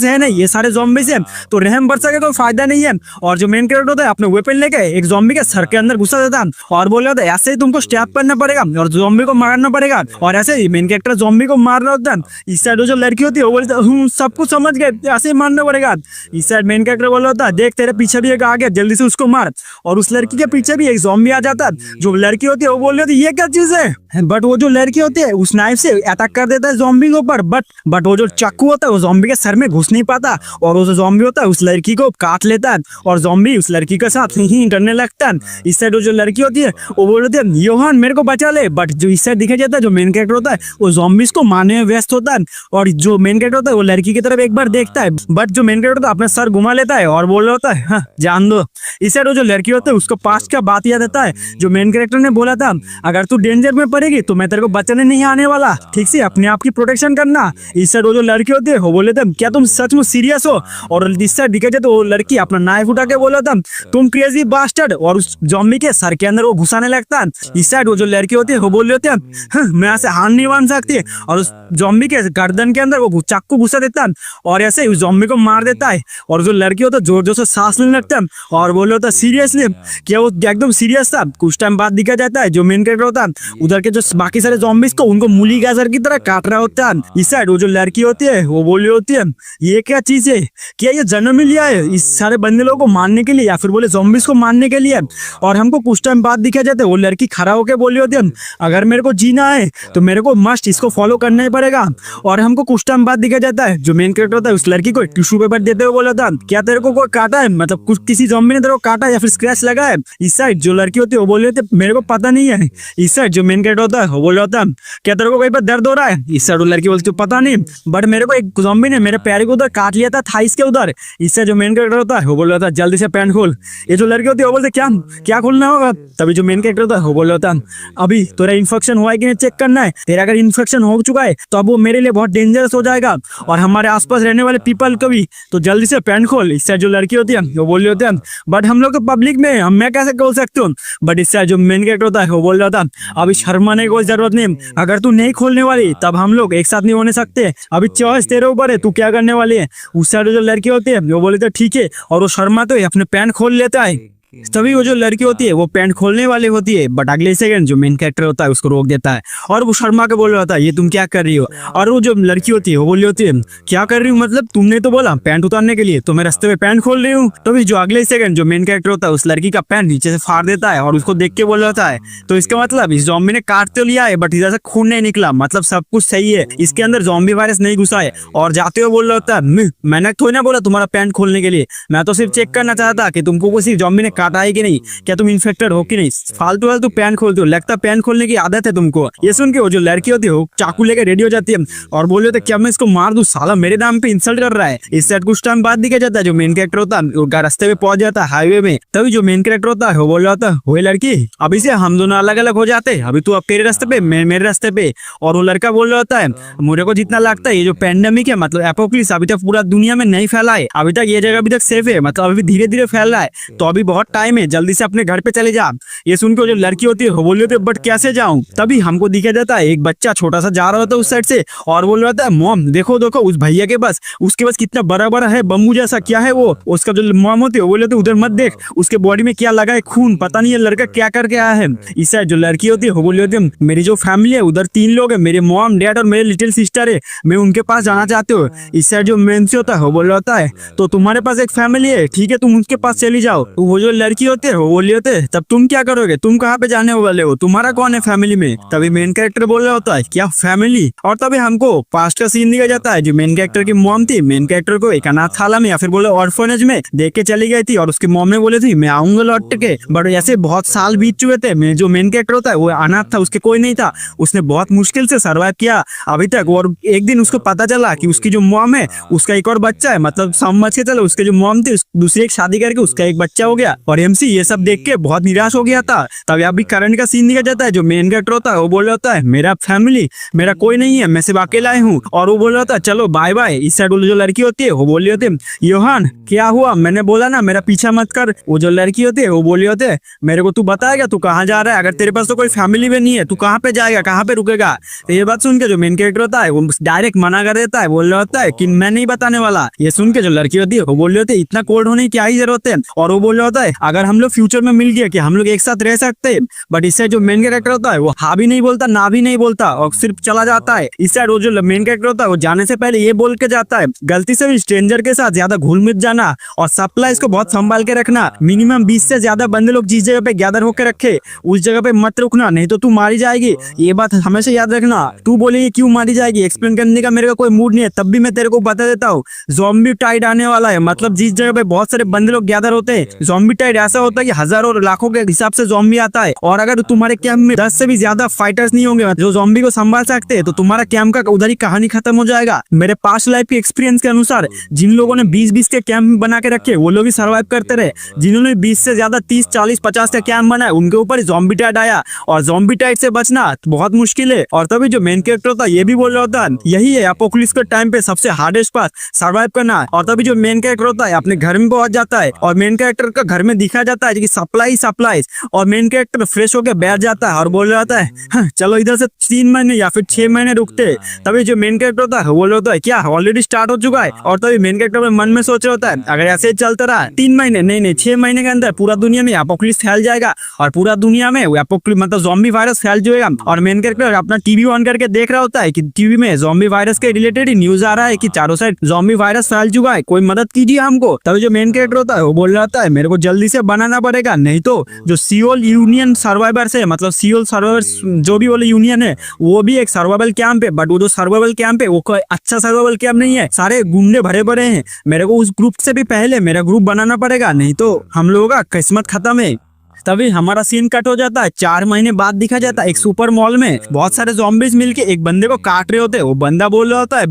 है नहीं, ये सारे ज़ॉम्बी से, तो रहम बरसा का कोई फायदा नहीं है। और जो मेन कैरेक्टर होता है अपने वेपन लेके एक ज़ॉम्बी के सर के अंदर घुसा देता और बोल रहा था ऐसे ही तुमको स्टैब करना पड़ेगा और ज़ॉम्बी को मारना पड़ेगा। और ऐसे ही मेन कैरेक्टर ज़ॉम्बी को मार रहा होता है, इस साइड जो लड़की होती है वो बोलती सब कुछ समझ गए, ऐसे ही मारना पड़ेगा। इस साइड मेन कैरेक्टर बोल रहा था, देख तेरे पीछे भी एक आ गया, जल्दी से उसको मार। और उस लड़की के पीछे भी एक ज़ॉम्बी आ जाता है। जो लड़की होती है वो बोल रही होती है ये क्या चीज है, बट वो जो लड़की होती है उस नाइफ से अटैक कर देता है ज़ॉम्बी के ऊपर, बट वो जो चाकू होता है वो ज़ॉम्बी के सर में घुस नहीं पाता, और वो जो ज़ॉम्बी होता है उस लड़की को काट लेता है और ज़ॉम्बी उस लड़की के साथ ही करने लगता है। इस साइड जो लड़की होती है वो बोल रही है योहान मेरे को बचा ले, बट जो इस साइड दिखा जाता है जो मेन कैरेक्टर होता है वो ज़ॉम्बीज को मारने में व्यस्त होता है। और जो मेन कैरेक्टर होता है वो लड़की की तरफ एक बार देखता है, बट जो मेन कैरेक्टर होता है अपना सर घुमा लेता है और बोल रहा होता है हाँ जान दो। इस साइड जो लड़की होता है उसको पास्ट का बात याद आता है, जो मेन कैरेक्टर ने बोला था अगर तू डेंजर में पड़ेगी तो मैं तेरे को बचाने नहीं आने वाला, ठीक से अपने आप की प्रोटेक्शन करना। इस साइड वो जो लड़की होती है वो बोले थे क्या तुम सच में सीरियस हो। और इस साइड दिखा जाए तो वो लड़की अपना नाइफ उठा के बोला था तुम क्रेजी बास्टर्ड, और उस ज़ॉम्बी के सर के अंदर वो घुसाने लगता है। इस साइड वो जो लड़की होती है वो बोल रहे होते हैं मैं ऐसे हार नहीं मान सकती, और उस ज़ॉम्बी के गर्दन के अंदर वो चाकू घुसा देता है और ऐसे उस ज़ॉम्बी को मार देता है। और जो लड़की होता है जोर जोर से सांस लेने लगता है और बोल रहा होता है सीरियसली, क्या वो एकदम सीरियस था। कुछ टाइम बाद दिखा जाता है जो मेन कैरेक्टर होता है उधर के जो बाकी सारे ज़ॉम्बीज को उनको मूली गाजर की तरह काट रहा होता है। इस साइड वो जो लड़की होती है वो बोल रही होती है ये क्या चीज है, क्या ये जन्म में लिया है इस सारे बंदे लोगों को मारने के लिए या फिर बोले ज़ॉम्बीज को मारने के लिए। और हमको कुछ टाइम बाद दिखा जाता है वो लड़की खड़ा होकर बोली होती है अगर मेरे को जीना है तो मेरे को मस्ट इसको फॉलो करना ही पड़ेगा। और हमको कुछ टाइम बाद दिखा जाता है जो मेन कैरेक्टर होता है उस लड़की को टिश्यू पेपर देते हुए बोला था क्या तेरे को कोई काटा है, मतलब कुछ किसी ज़ॉम्बी ने तेरे को काटा या फिर स्क्रैच लगा है। इस साइड जो लड़की होती है वो बोल रही होती है मेरे को पता नहीं है। इस साइड जो मेन कैरेक्टर होता है वो बोल रहा होता है क्या तेरे को कहीं पर दर्द हो रहा है। इस साइड वो लड़की बोलती है पता नहीं, बट मेरे को एक ज़ॉम्बी ने मेरे पैर को उधर काट लिया था थाइस के उधर। इससे जो मेन कैरेक्टर होता है वो बोल रहा था जल्दी से पैंट खोल। ये जो लड़की होती है वो बोलते क्या क्या खोलना होगा। तभी जो मेन कैरेक्टर होता है वो बोल रहा था अभी तेरा इन्फेक्शन हुआ है कि नहीं चेक करना है, तेरा अगर इन्फेक्शन हो चुका है तो अब वो मेरे लिए बहुत डेंजरस हो जाएगा और हमारे आसपास रहने वाले पीपल को भी, तो जल्दी से पैंट खोल। इससे जो लड़की होती है वो बोल रही होती है बट हम लोग तो पब्लिक में हम मैं कैसे खोल सकती हूँ। बट इससे जो मेन कैरेक्टर होता है वो बोल रहा था अभी शर्माने की कोई जरूरत नहीं, अगर तू नहीं खोलने वाली तब हम लोग एक साथ नहीं होने सकते, अभी चॉइस तेरे ऊपर है तू क्या करने वाली है। उस साइड जो लड़की होती है वो बोले तो ठीक है, और वो शर्मा तो अपने पैंट खोल लेता है। तभी वो जो लड़की होती है वो पैंट खोलने वाली होती है, बट अगले सेकंड जो मेन कैरेक्टर होता है उसको रोक देता है और वो शर्मा के बोल रहा होता है ये तुम क्या कर रही हो। और वो जो लड़की होती है वो बोल रही होती है क्या कर रही हूँ, मतलब तुमने तो बोला पैंट उतारने के लिए तो मैं रास्ते में पैंट खोल रही हूँ। तभी जो अगले सेकंड जो मेन कैरेक्टर होता है उस लड़की का पैंट नीचे से फाड़ देता है और उसको देख के बोल रहा है तो इसका मतलब इस ज़ॉम्बी ने काट तो लिया है बट इधर से खून नहीं निकला, मतलब सब कुछ सही है, इसके अंदर ज़ॉम्बी वायरस नहीं घुसा है। और जाते हुए बोल रहा होता है मैंने थोड़ी ना बोला तुम्हारा पैंट खोलने के लिए, मैं तो सिर्फ चेक करना चाहता कि तुमको किसी ज़ॉम्बी ने काटा है कि नहीं, क्या तुम इन्फेक्टेड हो कि नहीं, फालतू वालतू पैन खोलते हो, लगता है पैन खोलने की आदत है तुमको। ये सुन के वो जो लड़की होती है चाकू लेकर रेडी हो जाती है और बोल रहे थे क्या मैं इसको मार दूं, साला मेरे नाम पे इंसल्ट कर रहा है। इससे कुछ टाइम बाद दिखा जाता है जो मेन कैरेक्टर होता है रास्ते पे पहुंच जाता है हाईवे में। तभी जो मेन कैरेक्टर होता है वो बोल रहा था वो लड़की अभी से हम दोनों अलग अलग हो जाते, अभी तू अब तेरे रास्ते पे मैं मेरे रास्ते पे। और वो लड़का बोल रहा होता है मुझे को जितना लगता है ये जो पैंडेमिक है मतलब एपोक्लिप्स अभी तक पूरा दुनिया में नहीं फैला है, अभी तक ये जगह अभी तक सेफ है, मतलब अभी धीरे धीरे फैल रहा है, तो अभी बहुत टाइम है, जल्दी से अपने घर पे चले जा। ये सुन के जो लड़की होती है वो बोल रही होती है बट कैसे जाऊं। तभी हमको दिखा जाता है एक बच्चा छोटा सा जा रहा होता है उस साइड से और बोल रहा था मॉम देखो देखो उस भैया के पास, उसके पास कितना बड़ा बड़ा है बम्बू जैसा, क्या है वो। उसका जो मॉम होती है वो बोले उधर मत देख, उसके बॉडी में क्या लगा है खून, पता नहीं ये लड़का क्या करके आया है। इस साइड जो लड़की होती है वो बोली होती है मेरी जो फैमिली है उधर 3 लोग है, मेरे मॉम डैड और मेरे लिटिल सिस्टर है, मैं उनके पास जाना चाहती हूँ। इस साइड जो मेंस होता है वो बोल रहा होता है तो तुम्हारे पास एक फैमिली है, ठीक है तुम उनके पास चली जाओ। तो वो जो लड़की होती है वो बोली होते है तब तुम क्या करोगे, तुम कहाँ पे जाने वाले हो, तुम्हारा कौन है फैमिली में। तभी मेन कैरेक्टर बोल रहा होता है क्या फैमिली। और तभी हमको पास्ट का सीन दिया जाता है। जो मेन कैरेक्टर की मॉम थी मेन कैरेक्टर को एक अनाथशाला में या फिर बोले ऑर्फनेज में देख के चली गई थी और उसकी मॉम ने बोले थी मैं आऊंगा लौट के। बट ऐसे बहुत साल बीत चुके थे, मैं जो मेन कैरेक्टर होता है वो अनाथ था, उसके कोई नहीं था, उसने बहुत मुश्किल से सर्वाइव किया अभी तक। और एक दिन उसको पता चला कि उसकी जो मॉम है उसका एक और बच्चा है, मतलब समझ के चलो उसके जो मॉम थी दूसरी एक शादी करके उसका एक बच्चा हो गया। और एमसी ये सब देख के बहुत निराश हो गया था। तभी अभी करंट का सीन दिया जाता है। जो मेन कैरेक्टर होता है वो बोल रहा होता है मेरा फैमिली, मेरा कोई नहीं है, मैं सिर्फ अकेला ही हूँ। और वो बोल रहा था चलो बाय बाय। इस साइड जो लड़की होती है वो बोल रही होती है योहान क्या हुआ, मैंने बोला ना मेरा पीछा मत कर। वो जो लड़की होती है वो बोली होते है मेरे को तू बताएगा तू कहाँ जा रहा है, अगर तेरे पास तो कोई फैमिली भी नहीं है तू कहाँ पे जाएगा, कहाँ पे रुकेगा। तो ये बात सुन के जो मेन कैरेक्टर होता है वो डायरेक्ट मना कर देता है, बोल रहा होता है कि मैं नहीं बताने वाला। ये सुन के जो लड़की होती है वो बोल रही होती है इतना कोल्ड होने की क्या ही जरूरत है। और वो बोल रहा होता है अगर हम लोग फ्यूचर में मिल गया कि हम लोग एक साथ रह सकते हैं। बट इस साइड जो मेन कैरेक्टर होता है वो हाँ भी नहीं बोलता ना भी नहीं बोलता और सिर्फ चला जाता है। इस साइड वो जो मेन कैरेक्टर होता है वो जाने से पहले ये बोल के जाता है गलती से भी स्ट्रेंजर के साथ ज्यादा घुल मिल जाना और सप्लाईज को बहुत संभाल के रखना, मिनिमम 20 से ज्यादा बंदे लोग जिस जगह पे गैदर होकर रखे उस जगह पे मत रुकना, नहीं तो तू मारी जाएगी। ये बात हमेशा याद रखना। तू बोलेगी क्यों मारी जाएगी, एक्सप्लेन करने का मेरे को कोई मूड नहीं है, तब भी मैं तेरे को बता देता हूँ ज़ॉम्बी टाइड आने वाला है। मतलब जिस जगह पे बहुत सारे बंदे लोग गैदर होते हैं, ज़ॉम्बी टाइड ऐसा होता है कि हजारों और लाखों के हिसाब से ज़ॉम्बी आता है। और अगर तुम्हारे कैंप में 10 से भी ज्यादा फाइटर्स नहीं होंगे जो ज़ॉम्बी को संभाल सकते हैं तो तुम्हारा कैंप का उधर ही कहानी खत्म हो जाएगा। मेरे पास्ट लाइफ के एक्सपीरियंस के अनुसार जिन लोगों ने 20-20 के कैंप बना के रखे वो लोग ही सर्वाइव करते रहे, जिन्होंने 20 से ज्यादा 30, 40, 50 का कैंप बनाया उनके ऊपर ज़ॉम्बी टाइड आया और ज़ॉम्बी टाइड से बचना बहुत मुश्किल है। और तभी जो मेन कैरेक्टर होता है ये भी बोल रहा होता है यही है एपोकलिप्स के टाइम पे सबसे हार्डेस्ट पार्ट सर्वाइव करना। और तभी जो मेन कैरेक्टर होता है अपने घर में पहुंच जाता है और मेन कैरेक्टर का घर में दिखा जाता है कि सप्लाईज और मेन कैरेक्टर फ्रेश होकर बैठ जाता है और बोल रहा होता है हाँ, चलो इधर से 3 महीने या फिर 6 महीने रुकते। तभी जो मेन कैरेक्टर होता है वो बोल रहा होता है क्या ऑलरेडी स्टार्ट हो चुका है। और तभी मेन कैरेक्टर मन में सोच रहा होता है अगर ऐसे ही चलता रहा 3 महीने नहीं 6 महीने के अंदर पूरा दुनिया में एपोकलिप्स फैल जाएगा और पूरा दुनिया में एपोकलिप्स मतलब ज़ॉम्बी वायरस फैल जाएगा। और मेन कैरेक्टर अपना टीवी ऑन करके देख रहा होता है कि टीवी में ज़ॉम्बी वायरस के रिलेटेड ही न्यूज आ रहा है कि चारों साइड ज़ॉम्बी वायरस फैल चुका है, कोई मदद कीजिए हमको। तभी जो मेन कैरेक्टर होता है वो बोल रहा होता है मेरे को जल्दी से बनाना पड़ेगा, नहीं तो जो सियोल यूनियन सर्वाइवर्स है मतलब सियोल सर्वाइवर्स जो भी बोले यूनियन है वो भी एक सर्वाइवल कैंप है। बट वो जो सर्वाइवल कैंप है वो कोई अच्छा सर्वाइवल कैंप नहीं है, सारे गुंडे भरे पड़े हैं। मेरे को उस ग्रुप से भी पहले मेरा ग्रुप बनाना पड़ेगा, नहीं तो हम लोगों का किस्मत खत्म है। तभी हमारा सीन कट हो जाता है। 4 महीने बाद दिखा जाता है एक सुपर मॉल में बहुत सारे ज़ॉम्बीज मिलके एक बंदे को काट रहे होते हैं। वो बंदा बोल रहा होता है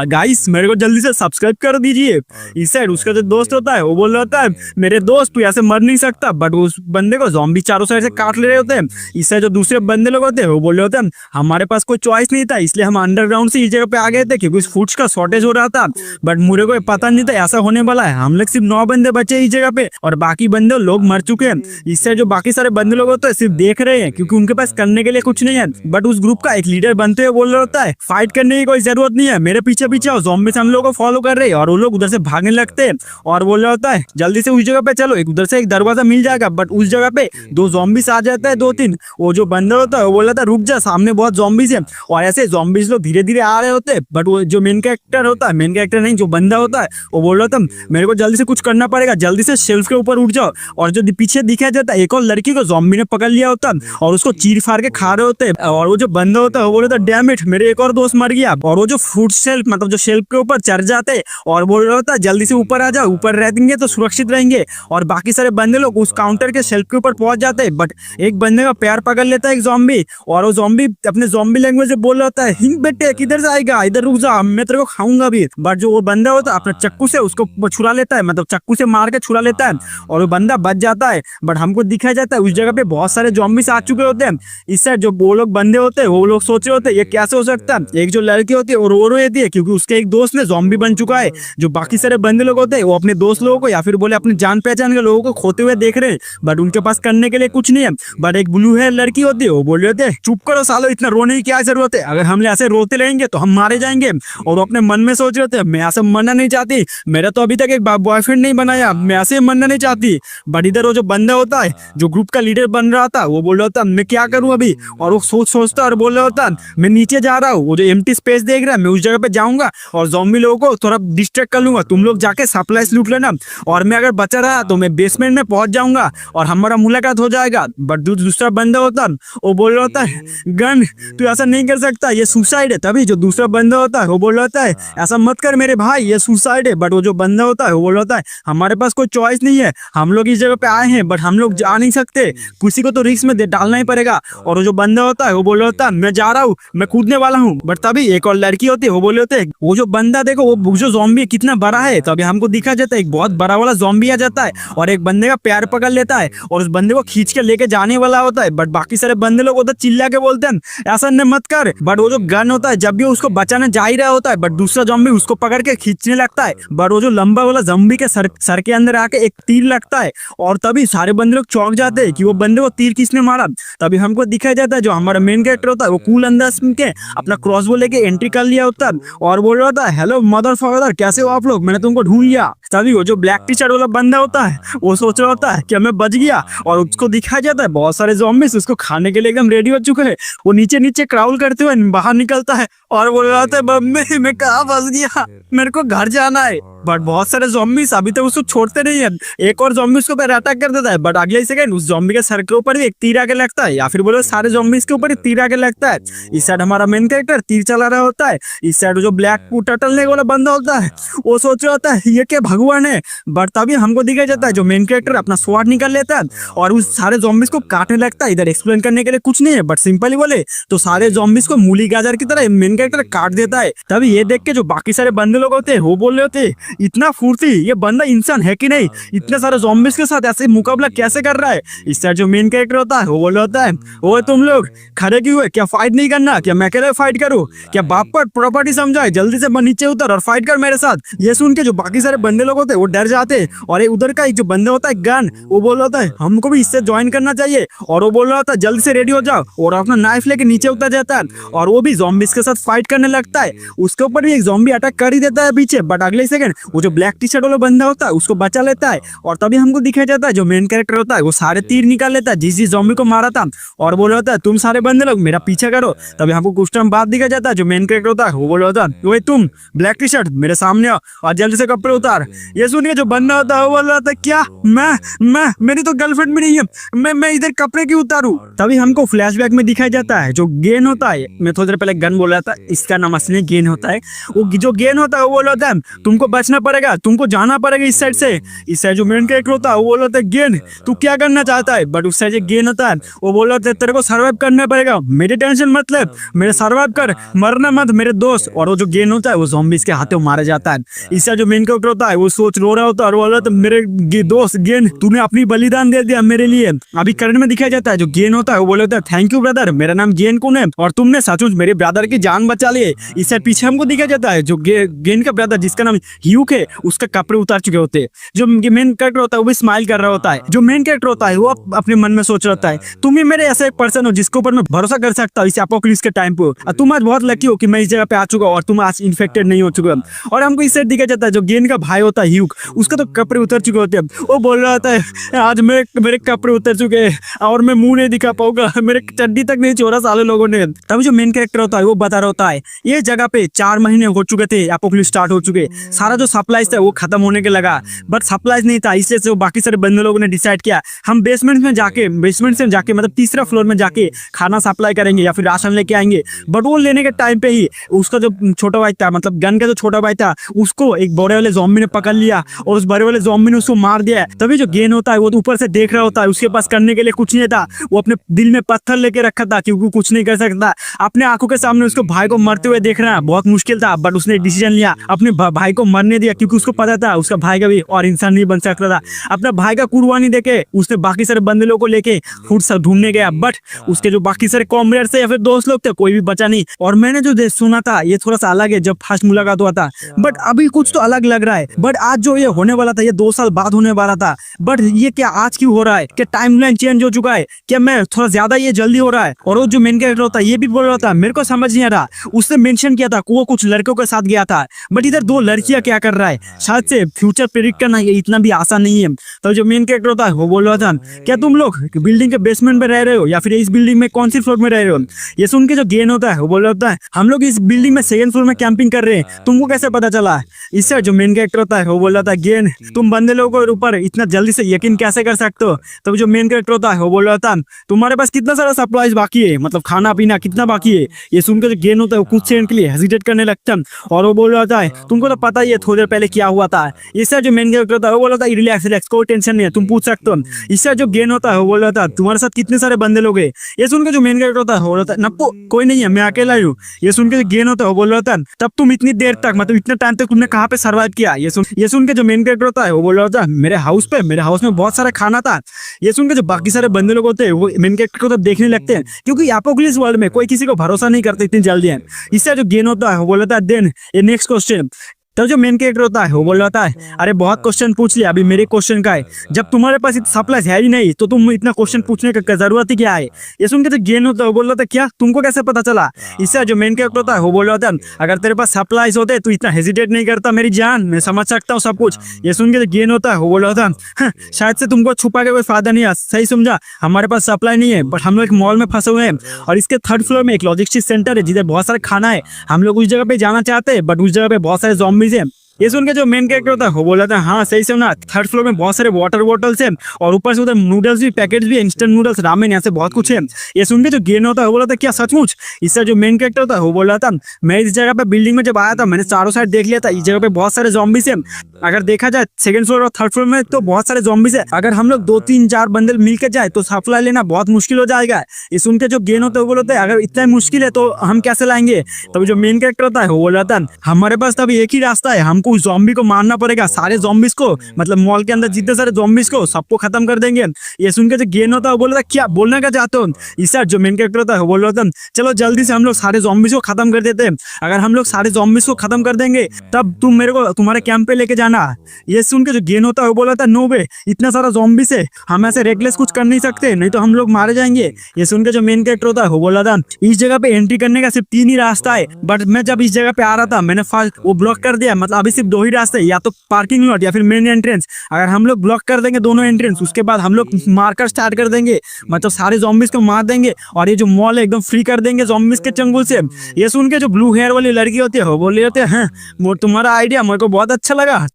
गाइस मेरे को जल्दी से सब्सक्राइब कर दीजिए। इस साइड उसका जो दोस्त होता है वो बोल रहा होता है मेरे दोस्त तू ऐसे मर नहीं सकता। बट उस बंदे को ज़ॉम्बी चारों साइड से काट ले रहे होते हैं। इस साइड जो दूसरे बंदे लोग होते हैं वो बोल रहे होते हैं हमारे पास कोई चॉइस नहीं था इसलिए हम अंडरग्राउंड से इस जगह पे आ गए थे क्योंकि फूड्स का शॉर्टेज हो रहा था। बट मुझे को पता नहीं था ऐसा होने वाला है। हम लोग सिर्फ 9 बंदे बचे इस जगह पे और बाकी बंदे लोग मर चुके हैं। इस साइड जो बाकी सारे बंदे लोग होते हैं सिर्फ देख रहे हैं क्योंकि उनके पास करने के लिए कुछ नहीं है। बट उस ग्रुप का एक लीडर बनते हुए बोल रहा होता है फाइट करने की कोई जरूरत नहीं है, मेरे पीछे पीछे आओ, ज़ॉम्बीज हम लोगों को फॉलो कर रहे हैं। और वो लोग उधर से भागने लगते हैं और बोल रहा होता है जल्दी से उस जगह पे चलो, एक उधर से एक दरवाजा मिल जाएगा। बट उस जगह पे 2 ज़ॉम्बीज आ जाता है 2-3। वो जो बंदर होता है वो बोल रहा था रुक जा सामने बहुत ज़ॉम्बीज है। और ऐसे ज़ॉम्बीज लोग धीरे धीरे आ रहे होते हैं। बट वो जो मेन कैरेक्टर होता है, मेन कैरेक्टर नहीं जो बंदा होता है वो बोल रहा था मेरे को जल्दी से कुछ करना पड़ेगा, जल्दी से शेल्फ के ऊपर उठ जाओ। और जो पीछे दिखाया जाता है एक और लड़की को ज़ॉम्बी ने पकड़ लिया होता और उसको चीर फाड़ के खा रहे होते। और वो जो बंदा होता है वो बोलता डैम इट मेरे एक और दोस्त मर गया। और वो जो फूड शेल्फ मतलब जो शेल्फ के ऊपर चढ़ जाते और बोल रहा होता है जल्दी से ऊपर आ जाओ, ऊपर रहेंगे तो सुरक्षित रहेंगे। और बाकी सारे बंदे लोग उस काउंटर के शेल्फ के ऊपर पहुंच जाते हैं। बट एक बंदे का पैर पकड़ लेता है एक ज़ॉम्बी और वो ज़ॉम्बी अपने ज़ॉम्बी लैंग्वेज में बोल रहा होता है हिंग बेटे किधर से आएगा, इधर रुक जा मैं तेरे को खाऊंगा भी। बट जो वो बंदा होता है अपना चक्कू से उसको छुड़ा लेता है, मतलब चक्कू से मार के छुड़ा लेता है और वो बंदा बच जाता है। बट हमको दिखाया जाता है उस जगह पे बहुत सारे zombies आ चुके होते हैं। इस साइड जो वो लोग बंदे होते हैं वो लोग सोच रहे होते हैं ये कैसे हो सकता है। एक जो लड़की होती है वो रो रही है क्योंकि उसके एक दोस्त ने जॉम्बी बन चुका है। जो बाकी सारे बंदे लोग होते हैं वो अपने दोस्त लोगों को या फिर बोले अपने जान पहचान के लोगों को खोते हुए देख रहे हैं, बट उनके पास करने के लिए कुछ नहीं है। बट एक ब्लू हेयर लड़की होती है वो बोल रहे होते चुप करो सालो, इतना रोने की क्या जरूरत है, अगर हम ऐसे रोते रहेंगे तो हम मारे जाएंगे। और वो अपने मन में सोच रहे थे मैं ऐसे मरना नहीं चाहती, मेरा तो अभी तक एक बॉयफ्रेंड नहीं बनाया, मैं ऐसे मरना नहीं चाहती। बट इधर वो जो बंदा होता है जो ग्रुप का लीडर बन रहा था वो बोल रहा था मैं क्या करूं अभी, और वो सोचता और बोल रहा होता मैं नीचे जा रहा हूँ, वो जो एम्प्टी स्पेस देख रहा है मैं उस जगह पे जाऊंगा और ज़ॉम्बी लोगों को थोड़ा डिस्ट्रैक्ट कर लूंगा, तुम लोग जाके सप्लाईज लूट लेना, और मैं अगर बचा रहा तो मैं बेसमेंट में पहुंच जाऊंगा और हमारा मुलाकात हो जाएगा। बट दूसरा बंदा होता वो बोल रहा होता है गन तू ऐसा नहीं कर सकता, ये सुसाइड है। तभी जो दूसरा बंदा होता है वो बोल रहा होता है ऐसा मत कर मेरे भाई, ये सुसाइड है। बट वो जो बंदा होता है वो बोल रहा होता है हमारे पास कोई चॉइस नहीं है, हम लोग इस जगह पे आए हैं बट हम लोग जा नहीं सकते, किसी को तो रिस्क में डालना ही पड़ेगा। और वो जो बंदा होता है वो बोल रहा होता है मैं जा रहा हूँ, मैं कूदने वाला हूँ। बट तभी एक और लड़की होती है वो बोल रहे होते हैं वो जो बंदा देखो वो जो ज़ॉम्बी कितना बड़ा है। तभी हमको दिखा जाता है एक बहुत बड़ा वाला ज़ॉम्बी आ जाता है और एक बंदे का पैर पकड़ लेता है और उस बंदे को खींच के लेके जाने वाला होता है। बट बाकी सारे बंदे लोग उधर चिल्ला के बोलते हैं ऐसा नहीं मत कर। बट वो जो गन होता है जब भी उसको बचाने जा ही रहा होता है बट दूसरा ज़ॉम्बी उसको पकड़ के खींचने लगता है। बट वो जो लंबा वाला ज़ॉम्बी के सर के अंदर आके एक तीर लगता है और तभी सारे बंदे लोग चौंक जाते हैं कि वो बंदे को तीर किसने मारा। तभी हमको दिखाया जाता है जो हमारा मेन कैरेक्टर होता है वो कूल अंदाज के अपना क्रॉसबो लेके एंट्री कर लिया होता है और बोल रहा होता है हेलो मदर फादर कैसे हो आप लोग, मैंने तुमको ढूंढ लिया। तभी वो जो ब्लैक टी शर्ट वाला बंदा होता है वो सोच रहा होता है कि मैं बच गया और उसको दिखाया जाता है बहुत सारे ज़ॉम्बीज उसको खाने के लिए एकदम रेडी हो चुके हैं। वो नीचे नीचे क्राउल करते हुए बाहर निकलता है और बोल रहा था मम्मी मैं कहाँ फंस गया, मेरे को घर जाना है। बट बहुत सारे ज़ॉम्बीज अभी तक उसको छोड़ते नहीं है। एक और ज़ॉम्बी उसके ऊपर अटैक कर देता है बट अगले सेकंड उस ज़ॉम्बी के सर के ऊपर भी एक तीर आके लगता है या फिर बोलो सारे ज़ॉम्बीज के ऊपर तीर आके लगता है। इस साइड हमारा मेन कैरेक्टर तीर चला रहा होता है, इस साइड जो ब्लैक टटल वाला बंदा होता है वो सोच रहा होता है ये क्या भगवान है। बट तभी हमको दिखाया जाता है जो मेन कैरेक्टर अपना स्वॉर्ड निकाल लेता है और उस सारे ज़ॉम्बीज को काटने लगता है। इधर एक्सप्लेन करने के लिए कुछ नहीं है बट सिंपली बोले तो सारे ज़ॉम्बीज को मूली गाजर की तरह मेन कैरेक्टर काट देता है। तभी ये देख के जो बाकी सारे बंदे लोग होते हैं वो बोल रहे होते इतना फुर्ती ये बंदा इंसान है कि नहीं, इतने सारे ज़ॉम्बीज के साथ ऐसे मुकाबला कैसे कर रहा है। इस साइड जो मेन कैरेक्टर होता है वो बोल रहा होता है वो तुम लोग खड़े क्यों है, क्या फाइट नहीं करना, क्या मैं अकेले फाइट करूं, क्या बाप पर प्रॉपर्टी समझाए, जल्दी से नीचे उतर और फाइट कर मेरे साथ। ये सुन के जो बाकी सारे बंदे लोग होते हैं वो डर जाते हैं और उधर का एक जो बंदा होता है गन वो बोल रहा होता है हमको भी इससे ज्वाइन करना चाहिए और वो बोल रहा होता है जल्दी से रेडी हो जाओ और अपना नाइफ लेके नीचे उतर जाता है और वो भी ज़ॉम्बीज के साथ फाइट करने लगता है। उसके ऊपर भी एक ज़ॉम्बी अटैक कर ही देता है पीछे बट अगले सेकंड वो जो ब्लैक टी शर्ट वाला बंदा होता है उसको बचा लेता है और तभी हमको दिखाया जाता है जो मेन कैरेक्टर होता है वो सारे तीर निकाल लेता है जिस ज़ॉम्बी को मारा था और बोल रहा होता है तुम सारे बंदे लोग मेरा पीछा करो। तभी हमको कुछ टाइम बाद दिखाया जाता है जो मेन कैरेक्टर होता है वो बोल रहा होता है वही तुम ब्लैक टी शर्ट मेरे सामने आओ और जल्दी से कपड़े उतार। ये सुनिए जो बंदा होता है वो बोल रहा था क्या मैं मेरी तो गर्लफ्रेंड भी नहीं है, मैं इधर कपड़े क्यों उतारूं। तभी हमको फ्लैशबैक में दिखाया जाता है जो गेन होता है, मैं थोड़ी देर पहले गन बोल रहा था इसका नाम असली गेन होता है, वो जो गेन होता है वो बोल रहा है तुमको बचना पड़ेगा, तुमको जाना पड़ेगा इस साइड से। इस साइड जो मेन कैरेक्टर होता है वो बोल रहा था गेन तू क्या करना चाहता है, बट उस साइड जो गेन होता है वो बोल रहा था तेरे को सर्वाइव करना पड़ेगा, मेरी टेंशन मत ले, मेरे सर्वाइव कर, मरना मत मेरे दोस्त। और वो जो गेन होता है वो ज़ॉम्बीज के हाथों मारा जाता है। इस साइड जो मेन कैरेक्टर होता है वो सोच रो रहा होता है और बोल रहा था मेरे दोस्त गेन तूने अपनी बलिदान दे दिया मेरे लिए। अभी करंट में दिखाया जाता है जो गेन होता है वो बोल रहा है थैंक यू ब्रदर, मेरा नाम गेन कौन है और तुमने सचमुच मेरे ब्रदर की जान बचा लिए। इस साइड पीछे हमको दिखाया जाता है जो गेन का ब्रदर जिसका नाम ह्यूक है उसका कपड़े उतार चुके होते हैं। जो मेन कैरेक्टर होता है वो भी स्माइल कर रहा होता है। जो मेन कैरेक्टर होता है वो अपने मन में सोच रहा होता है तुम ही मेरे ऐसा एक पर्सन हो जिसके ऊपर मैं भरोसा कर सकता हूँ इस एपोकलिप्स के टाइम पे। तुम आज बहुत लकी हो कि मैं इस जगह पे आ चुका और तुम आज इन्फेक्टेड नहीं हो चुके। और हमको इस साइड दिखाया जाता है जो गेन का भाई होता है ह्यूक उसका तो कपड़े उतर चुके होते हैं। वो बोल रहा होता है आज मेरे कपड़े उतर चुके हैं और मैं मुंह नहीं दिखा पाऊंगा, मेरे चड्डी तक नहीं छोड़ा साले लोगों ने। तभी जो मेन कैरेक्टर होता है वो बता रहा होता है ये जगह पे 4 महीने हो चुके थे, एपोकलिप्स स्टार्ट हो चुके, सारा जो सप्लाईज था वो खत्म होने के लगा बट सप्लाईज नहीं था, इसलिए से बाकी सारे बंदे लोगों ने डिसाइड किया हम बेसमेंट से जाके मतलब तीसरा फ्लोर में जाके खाना सप्लाई करेंगे या फिर राशन लेके आएंगे। बट वो लेने के टाइम पे ही उसका जो छोटा भाई था मतलब गन का जो छोटा भाई था उसको एक बड़े वाले ज़ॉम्बी ने पकड़ लिया और उस बड़े वाले ज़ॉम्बी ने उसको मार दिया। तभी जो गेन होता है वो तो ऊपर से देख रहा होता है, उसके पास करने के लिए कुछ नहीं था। वो अपने दिल में पत्थर लेके रखा था क्योंकि वो कुछ नहीं कर सकता। अपने आंखों के सामने उसको भाई को मरते हुए देख रहा बहुत मुश्किल था, बट उसने डिसीजन लिया अपने भाई को मरने दिया क्योंकि उसको पता था उसका भाई का भी और इंसान नहीं बन सकता था। अपना भाई का कुर्बानी देके उसने बाकी सारे बंदे लोगों को लेके खुद सब ढूंढने गया, बट उसके जो बाकी सारे कॉमरेड्स थे या फिर दोस्त लोग थे कोई भी बचा नहीं। और मैंने जो सुना था ये थोड़ा सा अलग है जब फर्स्ट मुलाकात हुआ था, बट अभी कुछ तो अलग लग रहा है। बट आज जो ये होने वाला था ये 2 साल बाद होने वाला था, बट ये क्या आज क्यों हो रहा है? क्या टाइमलाइन चेंज हो चुका है? क्या मैं थोड़ा ज्यादा ये जल्दी हो रहा है? और वो जो मेन कैरेक्टर होता है ये भी बोल रहा था, मेरे को समझ नहीं आ रहा। उसने मेंशन किया था वो कुछ लड़कों के साथ गया था, बट इधर 2 लड़कियां क्या कर रहा है? शायद से फ्यूचर प्रेडिक्ट करना ये इतना भी आसान नहीं है। तो जो मेन कैरेक्टर होता है वो बोल रहा था, क्या तुम लोग बिल्डिंग के बेसमेंट में रह रहे हो या फिर इस बिल्डिंग में कौन सी फ्लोर में रह रहे हो? ये सुन के जो गेन होता है वो बोल रहा है, हम लोग इस बिल्डिंग में 2nd फ्लोर में कैंपिंग कर रहे हैं, तुमको कैसे पता चला? इससे जो मेन कैरेक्टर होता है वो बोल रहा था, गेन तुम बंदे लोगों के ऊपर इतना जल्दी से यकीन कैसे कर सकते हो? तब जो मेन कैरेक्टर होता है वो बोल रहा था, तुम्हारे पास कितना सारा सप्लाईज बाकी है, मतलब खाना पीना कितना बाकी है? ये सुनकर जो गेन होता है वो कुछ सेकंड के लिए हेजिटेट करने लगता है और वो बोल रहा है, तुमको तो पता ही है थोड़ी देर पहले क्या हुआ था। इससे जो मेन कैरेक्टर होता है वो बोल रहा था, रिलैक्स रिलैक्स, कोई टेंशन नहीं है, तुम पूछ सकते हो। इससे जो गेन होता है वो बोल रहा था, तुम्हारे साथ कितने सारे बंदे लोग हैं? ये सुनकर जो मेन कैरेक्टर होता है वो बोल रहा था, नप्पो कोई नहीं है, मैं अकेला ही हूँ। ये सुनकर जो गेन होता है वो बोल रहा था, तब तुम इतनी देर तक मतलब इतने टाइम तक तुमने कहाँ पे सर्वाइव किया? ये सुन के जो मेन कैरेक्टर होता है वो बोल रहा था, मेरे हाउस में बहुत सारा खाना था। ये सुनकर जो बाकी सारे बंदे लोग होते हैं वो मेन कैरेक्टर को तो देखने लगते हैं क्योंकि एपोकलिप्स वर्ल्ड में कोई किसी को भरोसा नहीं करते इतनी जल्दी है। इससे जो गेन होता है वो बोल रहा था, देन ये नेक्स्ट क्वेश्चन। तो जो मेन कैरेक्टर होता है वो बोल रहा है, अरे बहुत क्वेश्चन पूछ लिया, अभी मेरे क्वेश्चन का है, जब तुम्हारे पास सप्लाई है ही नहीं तो तुम इतना क्वेश्चन पूछने का जरूरत ही क्या है? ये सुन के तो गेन होता है वो बोल रहा था, क्या तुमको कैसे पता चला? इससे जो मेन कैरेक्टर होता है वो बोल रहा था, अगर तेरे पास सप्लाईज होते तो इतना हेजिटेट नहीं करता मेरी जान, मैं समझ सकता हूँ सब कुछ। ये सुन के तो गेन होता है वो बोल रहा था, शायद से तुमको छुपा के कोई फायदा नहीं है, सही समझा, हमारे पास सप्लाई नहीं है, बट हम लोग एक मॉल में फंसे हुए हैं और इसके 3rd फ्लोर में एक लॉजिस्टिक सेंटर है जिधर बहुत सारा खाना है, हम लोग उस जगह पे जाना चाहते हैं, बट उस जगह पे बहुत सारे ज़ॉम्बीज़ हैं। ये सुन के जो मेन कैरेक्टर होता है वो बोला था, हाँ सही से ना, 3rd फ्लोर में बहुत सारे वाटर बॉटल्स हैं और ऊपर से उधर नूडल्स भी, पैकेट्स भी, इंस्टेंट नूडल्स, रामेन, यहाँ से बहुत कुछ है। ये सुन के जो गेन होता है वो बोला था, क्या सचमुच? इससे जो मेन कैरेक्टर होता है वो बोल रहा था, मैं इस जगह पे बिल्डिंग में जब आया था मैंने चारों साइड देख लिया था, इस जगह पे बहुत सारे ज़ॉम्बीज़ हैं। अगर देखा जाए 2nd फ्लोर और 3rd फ्लोर में तो बहुत सारे ज़ॉम्बीज़ है, अगर हम लोग 2-3-4 बंदे मिलकर जाए तो सप्लाई लेना बहुत मुश्किल हो जाएगा। ये सुन के जो गेन होता है वो बोलता है, अगर इतना मुश्किल है तो हम कैसे लाएंगे? तभी जो मेन कैरेक्टर होता है वो बोल रहा था, हमारे पास तभी एक ही रास्ता है, हमको उस ज़ॉम्बी को मारना पड़ेगा, सारे ज़ॉम्बीज़ को, मतलब मॉल के अंदर जितने सारे ज़ॉम्बीज़ को सबको खत्म कर देंगे। ये सुन के जो गेन होता है वो बोल रहा था, क्या बोलना क्या चाहते हो? इससे जो मेन कैरेक्टर होता है वो बोल रहा था, चलो जल्दी से हम लोग सारे ज़ॉम्बीज़ को खत्म कर देते हैं, अगर हम लोग सारे ज़ॉम्बीज़ को खत्म कर देंगे तब तुम मेरे को तुम्हारे कैंप पे लेके जाना। ये सुन के जो गेन होता है वो बोला था, नो वे, इतना सारा ज़ॉम्बीज़ है, हम ऐसे रेकलेस कुछ कर नहीं सकते, नहीं तो हम लोग मारे जाएंगे। ये सुन के जो मेन कैरेक्टर होता है वो बोला था, इस जगह पे एंट्री करने का सिर्फ 3 ही रास्ता है, बट मैं जब इस जगह पे आ रहा था मैंने फर्स्ट वो ब्लॉक कर दिया, मतलब अभी सिर्फ 2 ही रास्ते, या तो पार्किंग लॉट या फिर मेन एंट्रेंस। अगर हम लोग ब्लॉक कर देंगे दोनों एंट्रेंस, उसके बाद हम लोग मारकर स्टार्ट कर देंगे, मतलब सारे ज़ॉम्बीज़ को मार देंगे और ये जो मॉल है एकदम फ्री कर देंगे ज़ॉम्बीज़ के चंगुल से। ये सुन के जो ब्लू हेयर वाली लड़की होती है वो बोल रही होती है, हाँ तुम्हारा आइडिया मेरे को बहुत अच्छा लगा।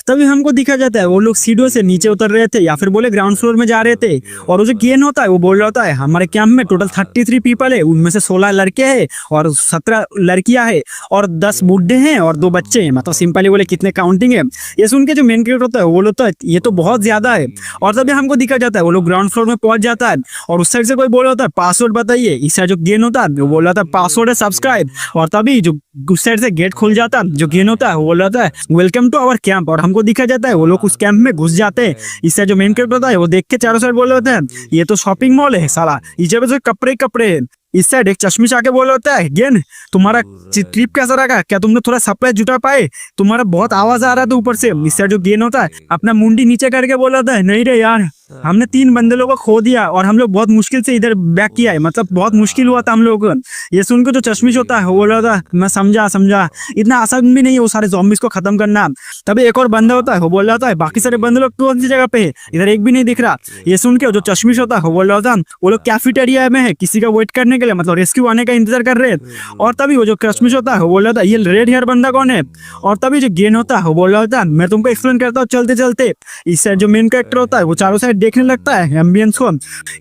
तभी हमको दिखा जाता है वो लोग सीढ़ियों से नीचे उतर रहे थे या फिर बोले ग्राउंड फ्लोर में जा रहे थे, और वो जो गेन होता है वो बोल रहा होता है, हमारे कैंप में टोटल 33 पीपल है, उनमें से 16 लड़के हैं और 17 लड़कियां हैं और 10 बूढ़े हैं और 2 बच्चे हैं, मतलब सिंपली बोले कितने काउंटिंग है। ये सुन के जो मेन कैरेक्टर होता है वो बोलता है, ये तो बहुत ज्यादा है। और तभी हमको दिखा जाता है वो लोग ग्राउंड फ्लोर में पहुंच जाता है और उस साइड से कोई बोल रहा होता है, पासवर्ड बताइए। इस साइड जो गेन होता है वो बोल रहा था, पासवर्ड है सब्सक्राइब। और तभी जो उस साइड से गेट खुल जाता है, जो गेन होता है वो बोल रहा है, वेलकम टू आवर कैंप। और हमको दिखा जाता है वो लोग उस कैंप में घुस जाते हैं। इससे जो मेन कैरेक्टर होता है वो देख के चारों साइड बोल रहे होते हैं, ये तो शॉपिंग मॉल है साला, इस जगह से कपड़े हैं। इस साइड एक चश्मिश आके बोल होता है, गेन तुम्हारा ट्रिप कैसा रहा, क्या तुमने थोड़ा सप्लाई जुटा पाए, तुम्हारा बहुत आवाज आ रहा था ऊपर से। इस साइड जो गेन होता है अपना मुंडी नीचे करके बोल होता है, नहीं रे यार, हमने 3 बंदे लोगों को खो दिया और हम लोग बहुत मुश्किल से इधर बैक किया है, मतलब बहुत मुश्किल हुआ था हम लोग को। ये सुनकर जो चश्मिश होता है वो बोल रहा था, मैं समझा इतना आसान भी नहीं है वो सारे ज़ॉम्बीज़ को खत्म करना। तभी एक और बंदा होता है वो बोल रहा था, बाकी सारे बंदे लोग कौन सी जगह पे है, इधर एक भी नहीं दिख रहा। ये सुन के जो चश्मिश होता है वो बोल रहा था, वो लोग कैफेटेरिया में है किसी का वेट करने के लिए, मतलब रेस्क्यू आने का इंतजार कर रहे हैं। और तभी वो जो चश्मिश होता है वो बोल रहा था, ये रेड हेयर बंदा कौन है। और तभी जो गेन होता है वो बोल रहा था, मैं तुमको एक्सप्लेन करता हूँ चलते चलते। इस साइड जो मेन कैरेक्टर होता है वो चारों साइड देखने लगता है एम्बियंस को।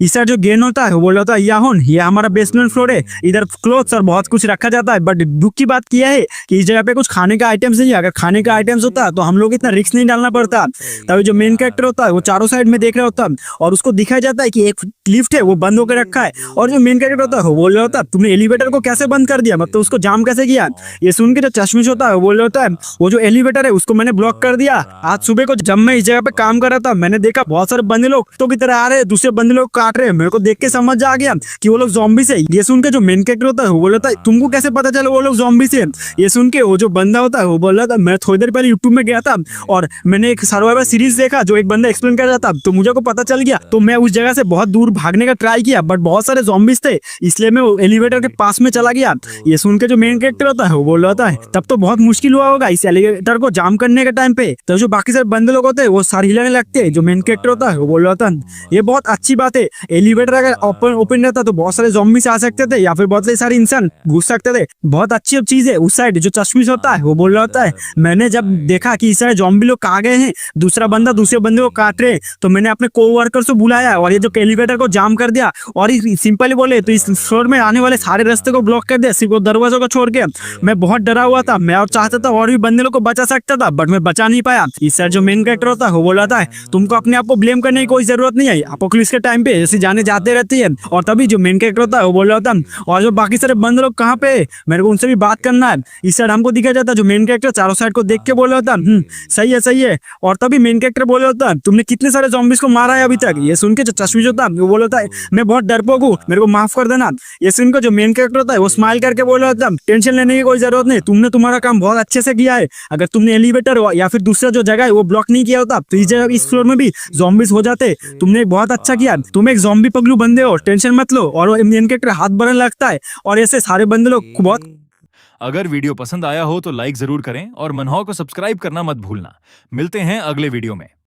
इस साइड जो गेन होता है वो बोल होता है याहुन, ये हमारा बेसमेंट फ्लोर है, इधर क्लोथ्स और बहुत कुछ रखा जाता है। बट दुख की बात क्या है कि इस जगह पे कुछ खाने का आइटम्स नहीं है। अगर खाने का आइटम्स होता तो हम लोग इतना रिस्क नहीं डालना पड़ता। तभी जो मेन कैरेक्टर होता है वो चारों साइड में देख रहा होता और उसको दिखाया जाता है कि एक लिफ्ट है वो बंद होकर रखा है। और जो मेन कैरेक्टर होता है वो बोल रहा होता है तुमने एलिवेटर को कैसे बंद कर दिया, मतलब उसको जाम कैसे किया। ये सुन के जो चश्मिश होता है वो बोल रहा होता है वो जो एलिवेटर है उसको मैंने ब्लॉक कर दिया। आज सुबह को जब मैं इस जगह पे काम कर रहा था मैंने देखा बहुत सारे बंदे लोग तो की तरह आ रहे हैं, दूसरे बंदे लोग काट रहे हैं। मेरे को देख के समझ आ गया कि वो लोग ज़ॉम्बीज़ है। ये सुन के जो मेन कैरेक्टर होता है वो बोल रहा था तुमको कैसे पता चला वो लोग ज़ॉम्बीज़ है। ये सुन के वो जो बंदा होता है वो बोल रहा था मैं थोड़ी देर पहले यूट्यूब में गया था और मैंने एक सर्वाइवल सीरीज देखा जो एक बंदा एक्सप्लेन कर रहा था, तो मुझे को पता चल गया। तो मैं उस जगह से बहुत दूर भागने का ट्राई किया बट बहुत सारे ज़ॉम्बीज़ थे, इसलिए मैं एलिवेटर के पास में चला गया। ये सुन के जो मेन कैरेक्टर होता है वो बोल रहा है तब तो बहुत मुश्किल हुआ होगा इस एलिवेटर को जाम करने के टाइम पे। तो जो बाकी सारे बंदे लोग होते हैं वो सारे हिलाने लगते हैं। जो मेन कैरेक्टर होता है वो बोल रहा था ये बहुत अच्छी बात है, एलिवेटर अगर ओपन रहता तो बहुत सारे ज़ॉम्बीज़ आ सकते थे या फिर बहुत सारे इंसान घुस सकते थे, बहुत अच्छी चीज है। उस साइड जो चश्मिश होता है वो बोल रहा होता है मैंने जब देखा कि इस सारे ज़ॉम्बी लोग आ गए हैं, दूसरा बंदा दूसरे बंदे को काट रहे, तो मैंने अपने कोवर्कर्स को बुलाया और ये जो एलिवेटर को जाम कर दिया। और सिंपली बोले तो इस फ्लोर में आने वाले सारे रास्ते को ब्लॉक कर दिया सिर्फ वो दरवाजों को छोड़ के। मैं बहुत डरा हुआ था, मैं और चाहता था और भी बंदे लोग को बचा सकता था बट मैं बचा नहीं पाया। इस साइड जो मेन कैरेक्टर होता है वो बोल रहा है तुमको अपने आप को ब्लेम करने की कोई जरूरत नहीं है, एपोकलिप्स के टाइम पे ऐसी जाने जाते रहती है। और तभी जो मेन कैरेक्टर होता है वो बोल रहा था और जो बाकी सारे बंदे लोग कहाँ पे, मेरे को उनसे भी बात करना है। इस साइड हमको दिखा जाता जो मेन कैरेक्टर चारों साइड को देख के बोल रहा था सही है सही है। और तभी मेन कैरेक्टर बोल रहा था तुमने कितने सारे ज़ॉम्बीज़ को मारा है अभी तक। ये सुन के जो चश्मिश होता है वो बोल रहा था मैं बहुत डरपोक हूँ, मेरे को माफ कर देना। ये सुन के जो मेन कैरेक्टर होता है वो स्माइल करके बोल रहा था टेंशन लेने की कोई जरूरत नहीं, तुमने तुम्हारा काम बहुत अच्छे से किया है। अगर तुमने एलिवेटर या फिर दूसरा जो जगह है वो ब्लॉक नहीं किया होता तो इस जगह इस फ्लोर में भी ज़ॉम्बीज़ हो जाते। तुमने बहुत अच्छा किया, तुम एक ज़ॉम्बी पगलू बंदे हो, टेंशन मत लो। और वो मेन कैरेक्टर हाथ बढ़ने लगता है और ऐसे सारे बंदे लोग बहुत। अगर वीडियो पसंद आया हो तो लाइक जरूर करें और मनहौ को सब्सक्राइब करना मत भूलना। मिलते हैं अगले वीडियो में।